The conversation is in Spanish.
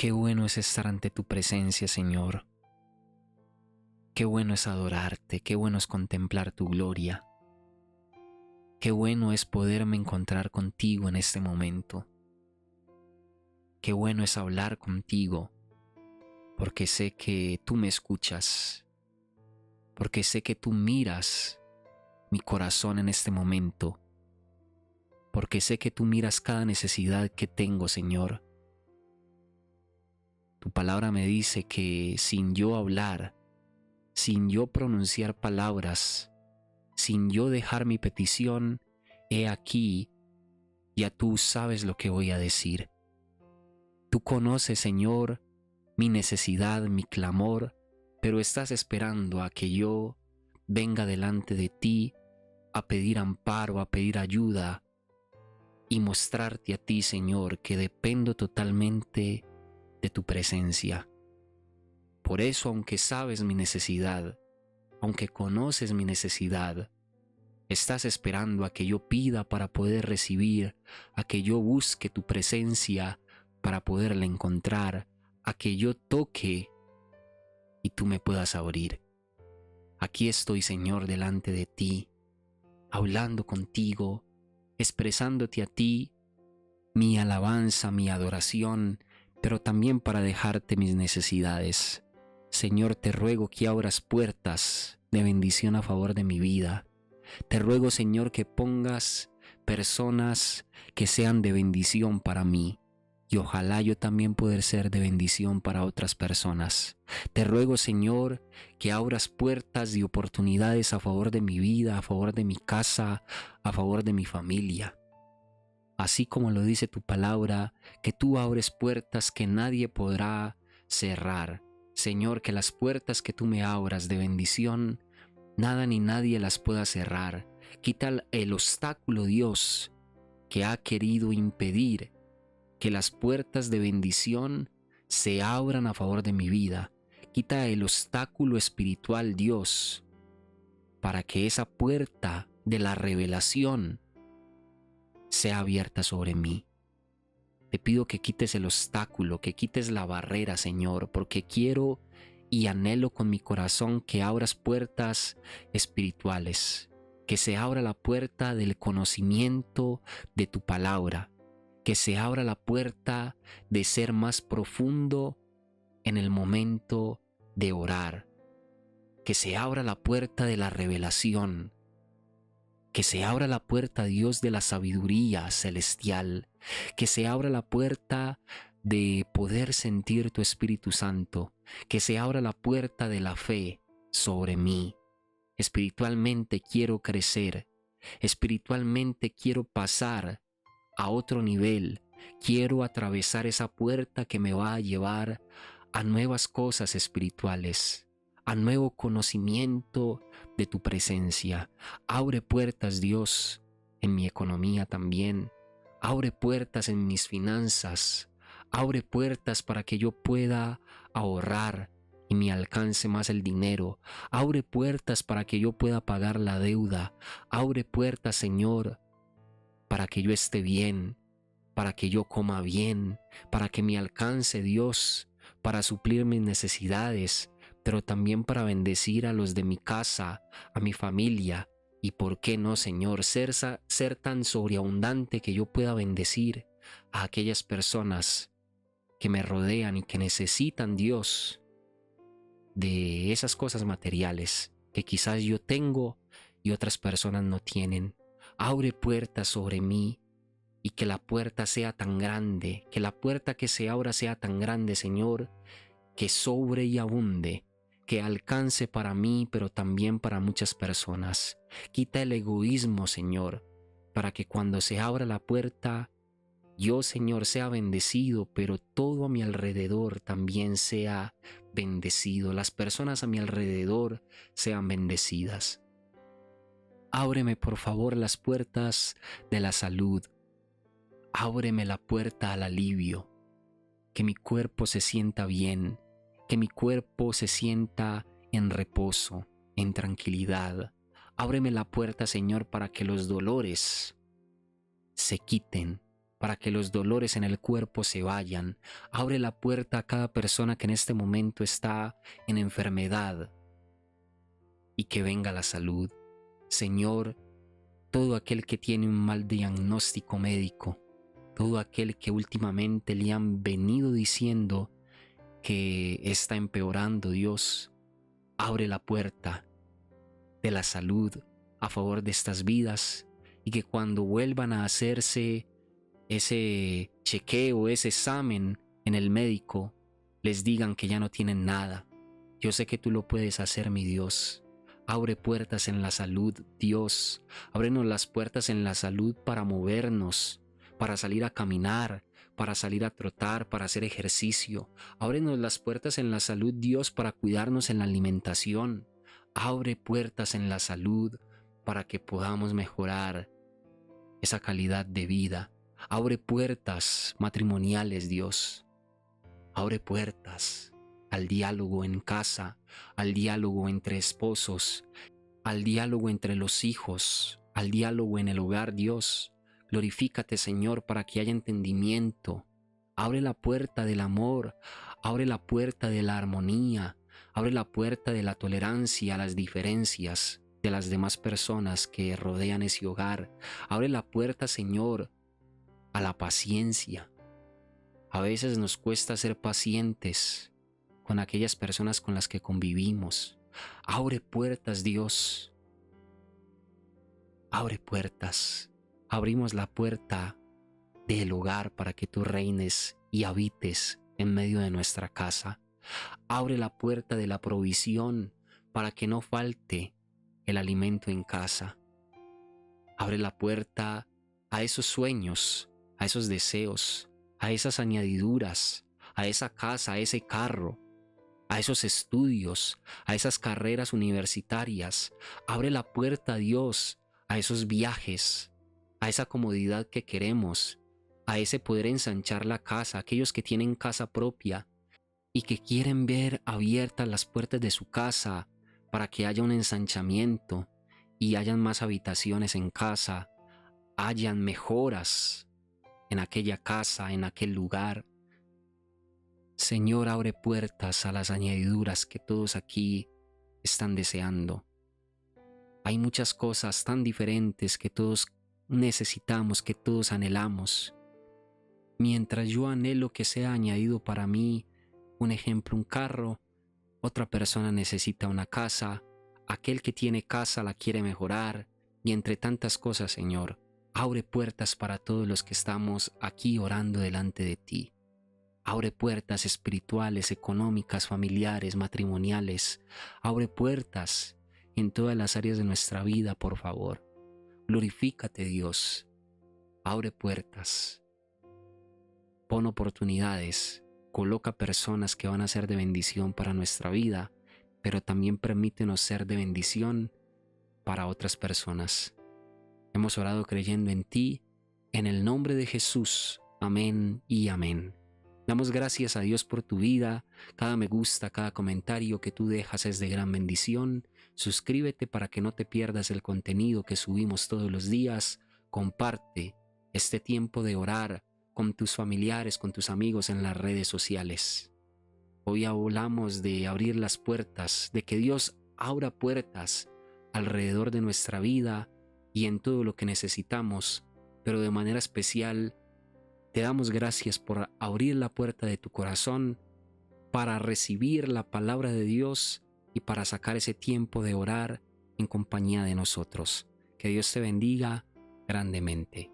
Qué bueno es estar ante tu presencia, Señor. Qué bueno es adorarte, qué bueno es contemplar tu gloria. Qué bueno es poderme encontrar contigo en este momento. Qué bueno es hablar contigo, porque sé que tú me escuchas, porque sé que tú miras mi corazón en este momento, porque sé que tú miras cada necesidad que tengo, Señor. Tu palabra me dice que sin yo hablar, sin yo pronunciar palabras, sin yo dejar mi petición, he aquí, ya tú sabes lo que voy a decir. Tú conoces, Señor, mi necesidad, mi clamor, pero estás esperando a que yo venga delante de ti a pedir amparo, a pedir ayuda y mostrarte a ti, Señor, que dependo totalmente de tu presencia. Por eso, aunque sabes mi necesidad, aunque conoces mi necesidad, estás esperando a que yo pida para poder recibir, a que yo busque tu presencia para poderla encontrar, a que yo toque y tú me puedas abrir. Aquí estoy, Señor, delante de ti, hablando contigo, expresándote a ti mi alabanza, mi adoración, pero también para dejarte mis necesidades. Señor, te ruego que abras puertas de bendición a favor de mi vida. Te ruego, Señor, que pongas personas que sean de bendición para mí y ojalá yo también poder ser de bendición para otras personas. Te ruego, Señor, que abras puertas de oportunidades a favor de mi vida, a favor de mi casa, a favor de mi familia. Así como lo dice tu palabra, que tú abres puertas que nadie podrá cerrar. Señor, que las puertas que tú me abras de bendición, nada ni nadie las pueda cerrar. Quita el obstáculo, Dios, que ha querido impedir que las puertas de bendición se abran a favor de mi vida. Quita el obstáculo espiritual, Dios, para que esa puerta de la revelación sea abierta sobre mí. Te pido que quites el obstáculo, que quites la barrera, Señor, porque quiero y anhelo con mi corazón que abras puertas espirituales, que se abra la puerta del conocimiento de tu palabra, que se abra la puerta de ser más profundo en el momento de orar, que se abra la puerta de la revelación, que se abra la puerta, Dios, de la sabiduría celestial, que se abra la puerta de poder sentir tu Espíritu Santo, que se abra la puerta de la fe sobre mí. Espiritualmente quiero crecer, espiritualmente quiero pasar a otro nivel, quiero atravesar esa puerta que me va a llevar a nuevas cosas espirituales, a nuevo conocimiento de tu presencia. Abre puertas, Dios, en mi economía también. Abre puertas en mis finanzas. Abre puertas para que yo pueda ahorrar y me alcance más el dinero. Abre puertas para que yo pueda pagar la deuda. Abre puertas, Señor, para que yo esté bien, para que yo coma bien, para que me alcance, Dios, para suplir mis necesidades, pero también para bendecir a los de mi casa, a mi familia, y por qué no, Señor, ser tan sobreabundante que yo pueda bendecir a aquellas personas que me rodean y que necesitan, Dios, de esas cosas materiales que quizás yo tengo y otras personas no tienen. Abre puertas sobre mí y que la puerta sea tan grande, que la puerta que se abra sea tan grande, Señor, que sobre y abunde, que alcance para mí, pero también para muchas personas. Quita el egoísmo, Señor, para que cuando se abra la puerta, yo, Señor, sea bendecido, pero todo a mi alrededor también sea bendecido. Las personas a mi alrededor sean bendecidas. Ábreme, por favor, las puertas de la salud. Ábreme la puerta al alivio. Que mi cuerpo se sienta bien, que mi cuerpo se sienta en reposo, en tranquilidad. Ábreme la puerta, Señor, para que los dolores se quiten, para que los dolores en el cuerpo se vayan. Abre la puerta a cada persona que en este momento está en enfermedad y que venga la salud. Señor, todo aquel que tiene un mal diagnóstico médico, todo aquel que últimamente le han venido diciendo que está empeorando, Dios, abre la puerta de la salud a favor de estas vidas y que cuando vuelvan a hacerse ese chequeo, ese examen en el médico, les digan que ya no tienen nada. Yo sé que tú lo puedes hacer, mi Dios. Abre puertas en la salud, Dios. Ábrenos las puertas en la salud para movernos, para salir a caminar, para salir a trotar, para hacer ejercicio. Ábrenos las puertas en la salud, Dios, para cuidarnos en la alimentación. Abre puertas en la salud para que podamos mejorar esa calidad de vida. Abre puertas matrimoniales, Dios. Abre puertas al diálogo en casa, al diálogo entre esposos, al diálogo entre los hijos, al diálogo en el hogar, Dios. Glorifícate, Señor, para que haya entendimiento. Abre la puerta del amor, abre la puerta de la armonía, abre la puerta de la tolerancia a las diferencias de las demás personas que rodean ese hogar. Abre la puerta, Señor, a la paciencia. A veces nos cuesta ser pacientes con aquellas personas con las que convivimos. Abre puertas, Dios. Abre puertas. Abrimos la puerta del hogar para que tú reines y habites en medio de nuestra casa. Abre la puerta de la provisión para que no falte el alimento en casa. Abre la puerta a esos sueños, a esos deseos, a esas añadiduras, a esa casa, a ese carro, a esos estudios, a esas carreras universitarias. Abre la puerta, Dios, a esos viajes, a esa comodidad que queremos, a ese poder ensanchar la casa, aquellos que tienen casa propia y que quieren ver abiertas las puertas de su casa para que haya un ensanchamiento y hayan más habitaciones en casa, hayan mejoras en aquella casa, en aquel lugar. Señor, abre puertas a las añadiduras que todos aquí están deseando. Hay muchas cosas tan diferentes que todos necesitamos, que todos anhelamos. Mientras yo anhelo que sea añadido para mí, un ejemplo, un carro, otra persona necesita una casa, aquel que tiene casa la quiere mejorar, y entre tantas cosas, Señor, abre puertas para todos los que estamos aquí orando delante de ti. Abre puertas espirituales, económicas, familiares, matrimoniales. Abre puertas en todas las áreas de nuestra vida, por favor. Glorifícate, Dios. Abre puertas. Pon oportunidades. Coloca personas que van a ser de bendición para nuestra vida, pero también permítenos ser de bendición para otras personas. Hemos orado creyendo en ti, en el nombre de Jesús. Amén y amén. Damos gracias a Dios por tu vida. Cada me gusta, cada comentario que tú dejas es de gran bendición. Suscríbete para que no te pierdas el contenido que subimos todos los días. Comparte este tiempo de orar con tus familiares, con tus amigos en las redes sociales. Hoy hablamos de abrir las puertas, de que Dios abra puertas alrededor de nuestra vida y en todo lo que necesitamos, pero de manera especial te damos gracias por abrir la puerta de tu corazón para recibir la palabra de Dios y para sacar ese tiempo de orar en compañía de nosotros. Que Dios te bendiga grandemente.